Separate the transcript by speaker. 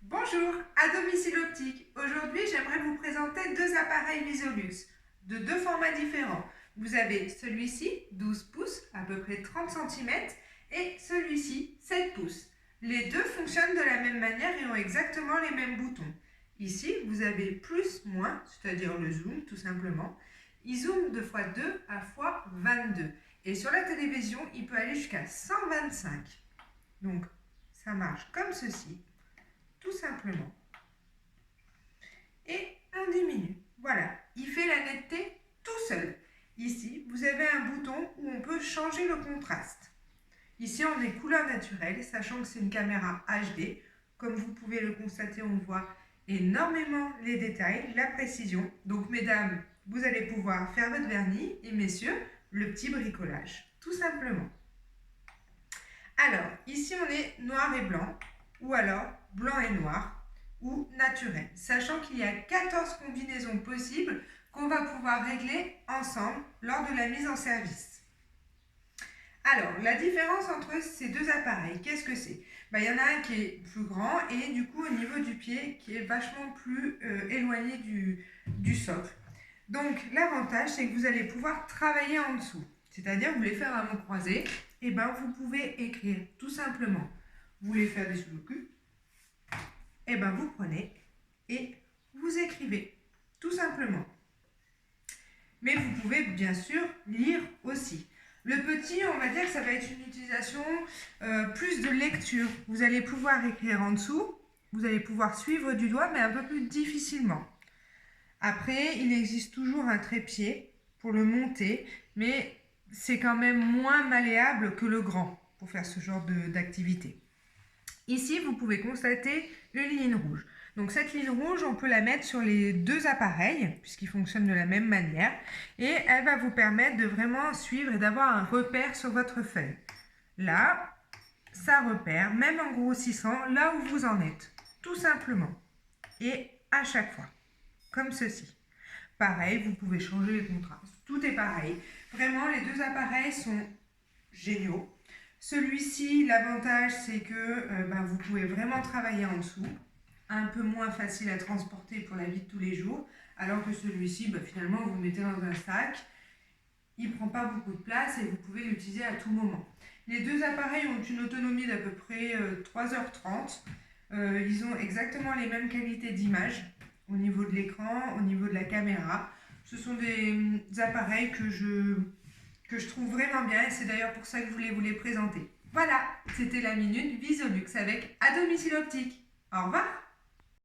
Speaker 1: Bonjour, à domicile optique. Aujourd'hui, j'aimerais vous présenter deux appareils Visolux de deux formats différents. Vous avez celui-ci, 12 pouces, à peu près 30 cm, et celui-ci, 7 pouces. Les deux fonctionnent de la même manière et ont exactement les mêmes boutons. Ici, vous avez plus, moins, c'est-à-dire le zoom tout simplement. Il zoome de x2 à x22. Et sur la télévision, il peut aller jusqu'à 125. Donc, ça marche comme ceci. Tout simplement. Et on diminue. Voilà, il fait la netteté tout seul. Ici, vous avez un bouton où on peut changer le contraste. Ici, on est couleur naturelle, sachant que c'est une caméra HD. Comme vous pouvez le constater, on voit énormément les détails, la précision. Donc, mesdames, vous allez pouvoir faire votre vernis et messieurs, le petit bricolage, tout simplement. Alors, ici, on est noir et blanc, ou alors blanc et noir, ou naturel, sachant qu'il y a 14 combinaisons possibles qu'on va pouvoir régler ensemble lors de la mise en service. Alors, la différence entre ces deux appareils, qu'est-ce que c'est? Il y en a un qui est plus grand et du coup au niveau du pied qui est vachement plus éloigné du socle. Donc l'avantage, c'est que vous allez pouvoir travailler en dessous. C'est-à-dire, vous voulez faire un mot croisé, et vous pouvez écrire tout simplement. Vous voulez faire des sudoku, vous prenez et vous écrivez, tout simplement. Mais vous pouvez bien sûr lire aussi. Le petit, on va dire que ça va être une utilisation plus de lecture. Vous allez pouvoir écrire en dessous, vous allez pouvoir suivre du doigt, mais un peu plus difficilement. Après, il existe toujours un trépied pour le monter, mais c'est quand même moins malléable que le grand pour faire ce genre d'activité. Ici, vous pouvez constater une ligne rouge. Donc cette ligne rouge, on peut la mettre sur les deux appareils, puisqu'ils fonctionnent de la même manière, et elle va vous permettre de vraiment suivre et d'avoir un repère sur votre feuille. Là, ça repère, même en grossissant, là où vous en êtes, tout simplement. Et à chaque fois, comme ceci. Pareil, vous pouvez changer les contrastes, tout est pareil. Vraiment, les deux appareils sont géniaux. Celui-ci, l'avantage, c'est que vous pouvez vraiment travailler en dessous, un peu moins facile à transporter pour la vie de tous les jours, alors que celui-ci, finalement, vous le mettez dans un sac, il ne prend pas beaucoup de place et vous pouvez l'utiliser à tout moment. Les deux appareils ont une autonomie d'à peu près 3h30. Ils ont exactement les mêmes qualités d'image au niveau de l'écran, au niveau de la caméra. Ce sont des appareils que je trouve vraiment bien et c'est d'ailleurs pour ça que je voulais vous les présenter. Voilà, c'était la Minute Visolux avec à domicile optique. Au revoir.